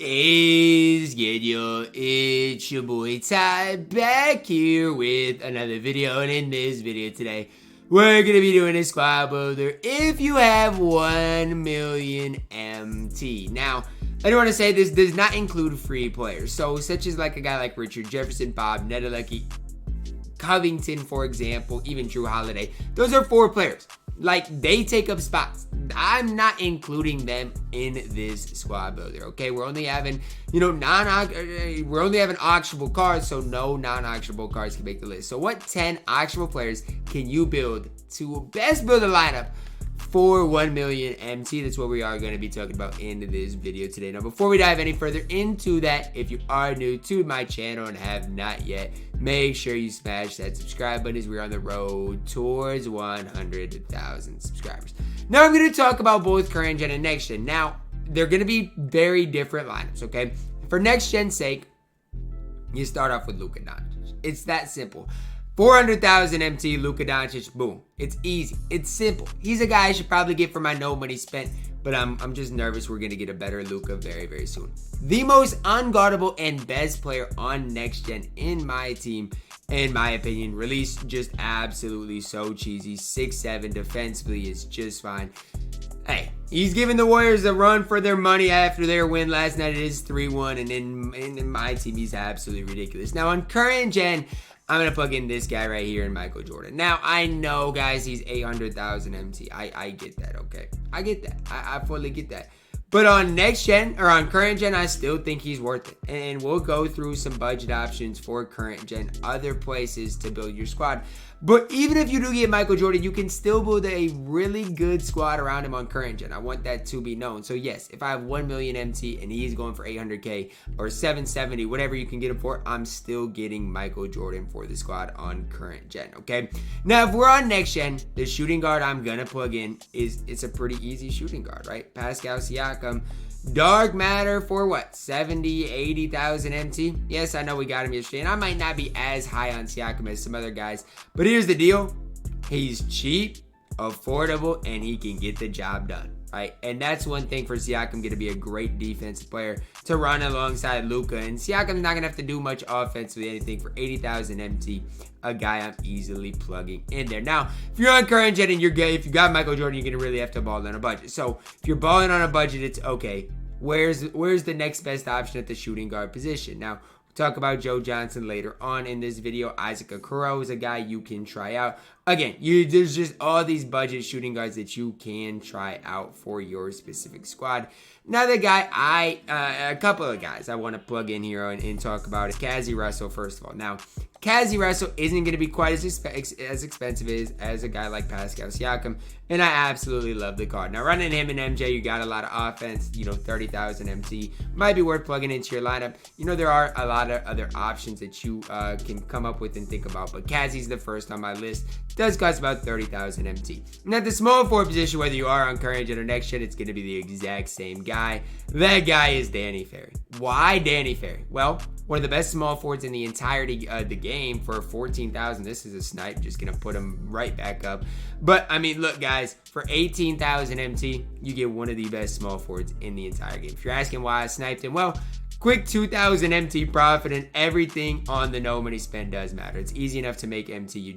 is good, yo? It's your boy Ty back here with another video, and in this video today we're gonna be doing a squad builder if you have 1 million MT. Now I do want to say this does not include free players, so such as like a guy like Richard Jefferson, Bob Nedelecki, Covington, for example, even Drew Holiday. Those are 4 players. Like, they take up spots. I'm not including them in this squad builder, okay? We're only having, we're only having auctionable cards, so no non-auctionable cards can make the list. So what 10 auctionable players can you build to best build a lineup for 1 million MT? That's what we are going to be talking about in this video today. Now, before we dive any further into that, if you are new to my channel and have not yet, make sure you smash that subscribe button as we're on the road towards 100,000 subscribers. Now, I'm going to talk about both current gen and next gen. Now, they're going to be very different lineups, okay? For next gen's sake, you start off with Luka Doncic. It's that simple. 400,000 MT, Luka Doncic, boom. It's easy. It's simple. He's a guy I should probably get for my no money spent, but I'm just nervous we're going to get a better Luka very, very soon. The most unguardable and best player on next gen in my team, in my opinion, released just absolutely so cheesy. 6'7", defensively is just fine. Hey, he's giving the Warriors a run for their money after their win last night. It is 3-1, and in my team, he's absolutely ridiculous. Now, on current gen, I'm going to plug in this guy right here in Michael Jordan. Now, I know, guys, he's 800,000 MT. I get that, okay? I get that. I fully get that. But on next gen, or on current gen, I still think he's worth it. And we'll go through some budget options for current gen, other places to build your squad. But even if you do get Michael Jordan, you can still build a really good squad around him on current gen. I want that to be known. So yes, if I have 1 million MT and he's going for 800K or 770, whatever you can get him for, I'm still getting Michael Jordan for the squad on current gen, okay? Now, if we're on next gen, the shooting guard I'm gonna plug in it's a pretty easy shooting guard, right? Pascal Siakam. Dark matter for what? 70, 80,000 MT? Yes, I know we got him yesterday, and I might not be as high on Siakam as some other guys, but here's the deal. He's cheap, affordable, and he can get the job done, right? And that's one thing for Siakam, going to be a great defensive player to run alongside Luka, and Siakam's not going to have to do much offensively anything for 80,000 MT. A guy I'm easily plugging in there. Now, if you're on current gen and you're good, if you got Michael Jordan, you're gonna really have to ball on a budget. So if you're balling on a budget, it's okay. Where's the next best option at the shooting guard position? Now, we'll talk about Joe Johnson later on in this video. Isaac Okoro is a guy you can try out. Again, there's just all these budget shooting guards that you can try out for your specific squad. Another guy, a couple of guys I want to plug in here and talk about is Cazzy Russell, first of all. Now, Cazzy Russell isn't going to be quite as expensive as a guy like Pascal Siakam, and I absolutely love the card. Now, running him and MJ, you got a lot of offense, 30,000 MT. Might be worth plugging into your lineup. There are a lot of other options that you can come up with and think about, but Cazzy's the first on my list. Does cost about 30,000 MT. Now, at the small forward position, whether you are on current gen or next gen, it's going to be the exact same guy. That guy is Danny Ferry. Why Danny Ferry? Well, one of the best small forwards in the entirety of the game for 14,000. This is a snipe, just going to put him right back up. But, I mean, look, guys, for 18,000 MT, you get one of the best small forwards in the entire game. If you're asking why I sniped him, well, quick 2,000 MT profit, and everything on the no money spend does matter. It's easy enough to make MT.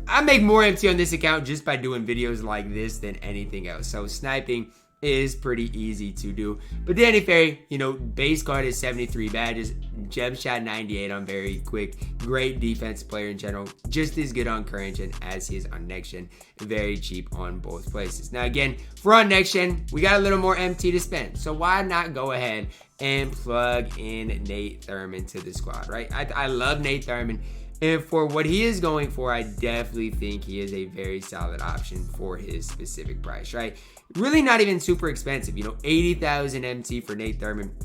I make more MT on this account just by doing videos like this than anything else. So sniping is pretty easy to do. But Danny Ferry, base card is 73 badges, gem shot 98 on very quick, great defense player in general, just as good on current gen as he is on next gen, very cheap on both places. Now again, if we're on next gen, we got a little more MT to spend, so why not go ahead and plug in Nate Thurman to the squad, right? I love Nate Thurman. And for what he is going for, I definitely think he is a very solid option for his specific price, right? Really not even super expensive. 80,000 MT for Nate Thurman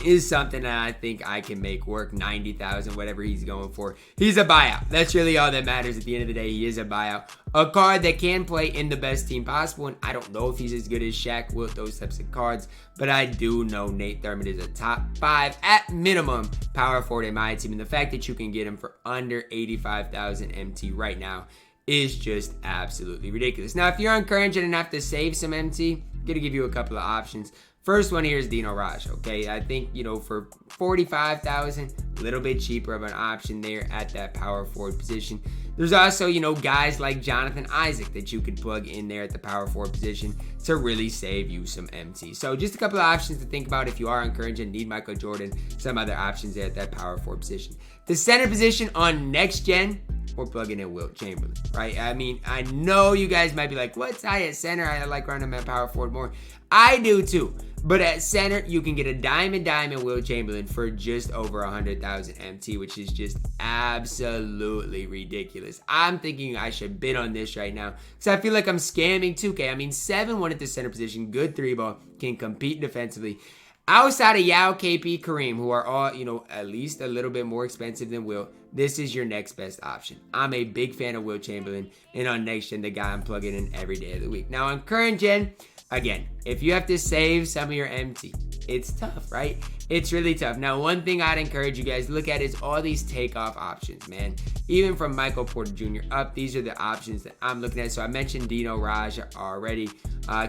is something that I think I can make work. 90,000, whatever he's going for. He's a buyout. That's really all that matters at the end of the day. He is a buyout. A card that can play in the best team possible, and I don't know if he's as good as Shaq Wilt, those types of cards, but I do know Nate Thurman is a top 5 at minimum power forward in my team, and the fact that you can get him for under 85,000 MT right now is just absolutely ridiculous. Now, if you're on current gen and have to save some MT, I'm gonna give you a couple of options. First one here is Dino Raj, okay? I think, you know, for 45,000, a little bit cheaper of an option there at that power forward position. There's also, you know, guys like Jonathan Isaac that you could plug in there at the power forward position to really save you some MT. So just a couple of options to think about if you are on current gen, need Michael Jordan, some other options there at that power forward position. The center position on next gen, we're plugging in Wilt Chamberlain, right? I mean, I know you guys might be like, what's I at center? I like running him at power forward more. I do too. But at center, you can get a diamond Wilt Chamberlain for just over 100,000 MT, which is just absolutely ridiculous. I'm thinking I should bid on this right now because I feel like I'm scamming 2K. I mean, 7-1 at the center position, good 3-ball, can compete defensively. Outside of Yao, KP, Kareem, who are all, you know, at least a little bit more expensive than Wilt, this is your next best option. I'm a big fan of Wilt Chamberlain, and on next gen, the guy I'm plugging in every day of the week. Now, on current gen, again, if you have to save some of your MT, it's tough, right? It's really tough. Now, one thing I'd encourage you guys to look at is all these takeoff options, man. Even from Michael Porter Jr. up, these are the options that I'm looking at. So I mentioned Dino Raj already.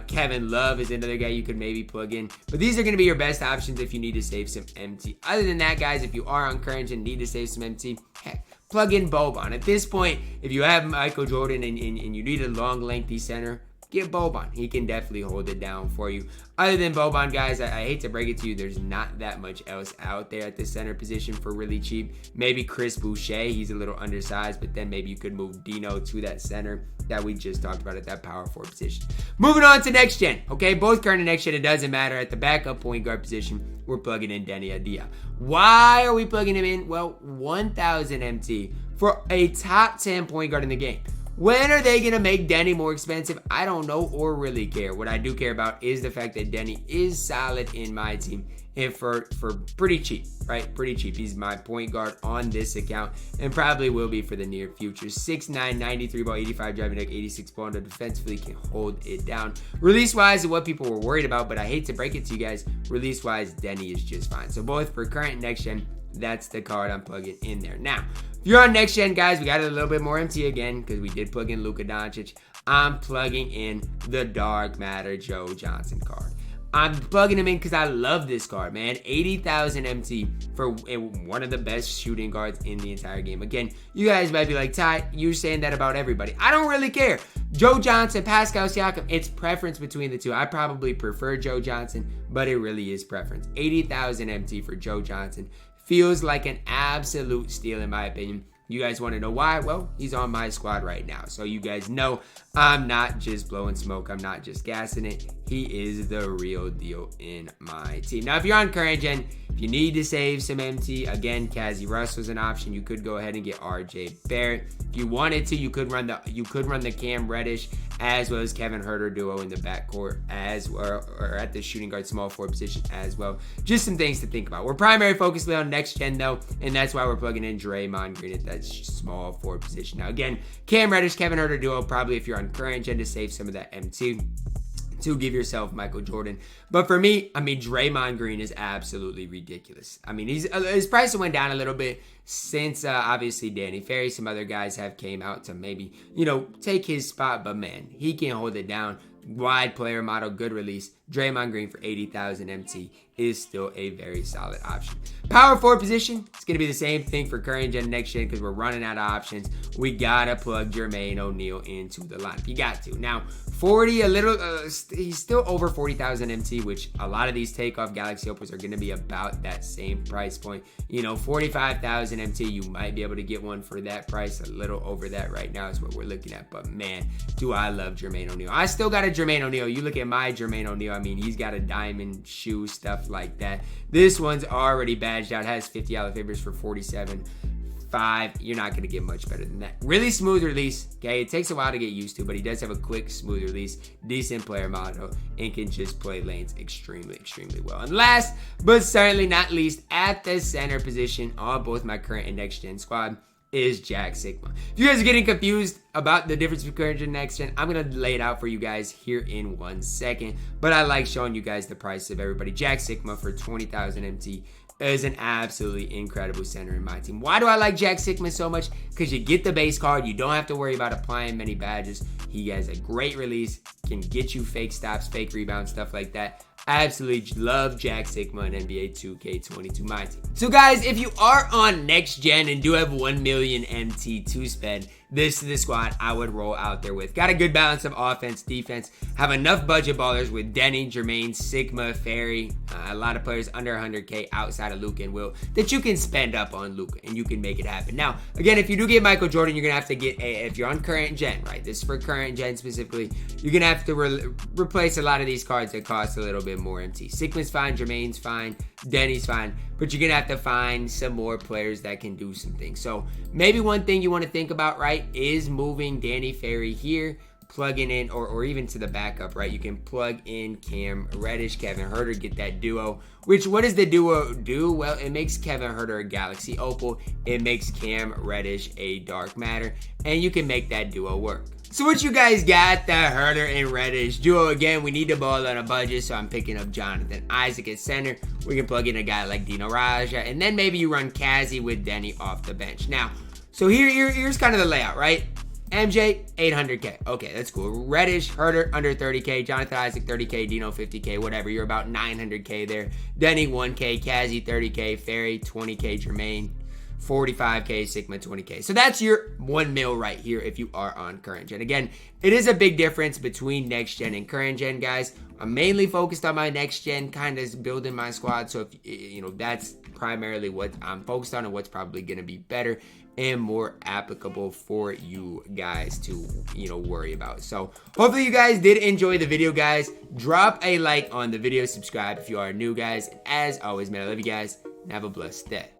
Kevin Love is another guy you could maybe plug in. But these are going to be your best options if you need to save some MT. Other than that, guys, if you are on current and need to save some MT, heck, plug in Boban. At this point, if you have Michael Jordan and you need a long, lengthy center, get Boban. He can definitely hold it down for you. Other than Boban, guys, I hate to break it to you, there's not that much else out there at the center position for really cheap. Maybe Chris Boucher, he's a little undersized, but then maybe you could move Dino to that center that we just talked about at that power forward position. Moving on to next gen, okay? Both current and next gen, it doesn't matter. At the backup point guard position, we're plugging in Denny Adia. Why are we plugging him in? Well, 1,000 MT for a top 10 point guard in the game. When are they going to make Denny more expensive? I don't know or really care. What I do care about is the fact that Denny is solid in my team and for pretty cheap, right? Pretty cheap. He's my point guard on this account and probably will be for the near future. 6'9", 93 ball, 85 driving deck, 86 ball, and defensively can hold it down. Release-wise is what people were worried about, but I hate to break it to you guys. Release-wise, Denny is just fine. So both for current and next gen, that's the card I'm plugging in there. Now, if you're on next gen, guys, we got a little bit more MT again because we did plug in Luka Doncic. I'm plugging in the Dark Matter Joe Johnson card. I'm plugging him in because I love this card, man. 80,000 MT for one of the best shooting guards in the entire game. Again, you guys might be like, Ty, you're saying that about everybody. I don't really care. Joe Johnson, Pascal Siakam, it's preference between the two. I probably prefer Joe Johnson, but it really is preference. 80,000 MT for Joe Johnson. Feels like an absolute steal in my opinion. You guys want to know why? Well, he's on my squad right now. So you guys know I'm not just blowing smoke. I'm not just gassing it. He is the real deal in my team. Now, if you're on current gen, if you need to save some MT, again, Cazzy Russell is an option. You could go ahead and get RJ Barrett. If you wanted to, you could run the Cam Reddish as well as Kevin Huerter duo in the backcourt as well, or at the shooting guard small forward position as well. Just some things to think about. We're primary focused on next gen though, and that's why we're plugging in Draymond Green at that small forward position. Now again, Cam Reddish, Kevin Huerter duo, probably if you're on current gen to save some of that MT. To give yourself Michael Jordan. But for me, I mean, Draymond Green is absolutely ridiculous. I mean, his price went down a little bit since obviously Danny Ferry. Some other guys have came out to maybe, take his spot. But man, he can hold it down. Wide player model, good release. Draymond Green for 80,000 MT is still a very solid option. Power forward position, it's going to be the same thing for current gen, next gen, because we're running out of options. We got to plug Jermaine O'Neal into the lineup. You got to. Now, 40, he's still over 40,000 MT, which a lot of these takeoff Galaxy Opals are going to be about that same price point. 45,000 MT, you might be able to get one for that price. A little over that right now is what we're looking at. But man, do I love Jermaine O'Neal. I still got a Jermaine O'Neal. You look at my Jermaine O'Neal, I mean, he's got a diamond shoe, stuff like that. This one's already badged out, has 50 out favors for 47.5. You're not going to get much better than that. Really smooth release. Okay, it takes a while to get used to, but he does have a quick, smooth release, decent player model, and can just play lanes extremely, extremely well. And last, but certainly not least, at the center position on both my current and next gen squad is Jack Sigma. If you guys are getting confused about the difference between current and next gen, I'm going to lay it out for you guys here in 1 second. But I like showing you guys the price of everybody. Jack Sigma for 20,000 MT is an absolutely incredible center in my team. Why do I like Jack Sigma so much? Because you get the base card. You don't have to worry about applying many badges. He has a great release, can get you fake stops, fake rebounds, stuff like that. I absolutely love Jack Sigma and NBA 2K22 MyTEAM. So guys, if you are on next gen and do have 1 million MT to spend, this is the squad I would roll out there with. Got a good balance of offense, defense, have enough budget ballers with Denny, Jermaine, Sigma, Ferry, a lot of players under 100K outside of Luka and Will that you can spend up on Luka and you can make it happen. Now, again, if you do get Michael Jordan, you're going to have to get if you're on current gen, right? This is for current gen specifically. You're going to have to replace a lot of these cards that cost a little bit more MT. Sigma's fine, Jermaine's fine, Denny's fine, but you're going to have to find some more players that can do some things. So maybe one thing you want to think about, right, is moving Danny Ferry here, plugging in, or even to the backup, right? You can plug in Cam Reddish, Kevin Huerter, get that duo. Which, what does the duo do? Well, it makes Kevin Huerter a Galaxy Opal. It makes Cam Reddish a Dark Matter. And you can make that duo work. So what you guys got, the Huerter and Reddish duo. Again, we need the ball on a budget, so I'm picking up Jonathan Isaac at center. We can plug in a guy like Dino Raja, and then maybe you run Cazzy with Denny off the bench. Now, so here's kind of the layout, right? MJ, 800K. Okay, that's cool. Reddish, Huerter, under 30K. Jonathan Isaac, 30K. Dino, 50K. Whatever. You're about 900K there. Denny, 1K. Cazzy, 30K. Ferry, 20K. Jermaine, 45K. Sigma, 20K. So that's your 1 mil right here if you are on current gen. Again, it is a big difference between next gen and current gen, guys. I'm mainly focused on my next gen, kind of building my squad. So if you know, that's primarily what I'm focused on and what's probably going to be better and more applicable for you guys to, you know, worry about. So hopefully you guys did enjoy the video, guys. Drop a like on the video, subscribe if you are new, guys. And as always, man, I love you guys and have a blessed day.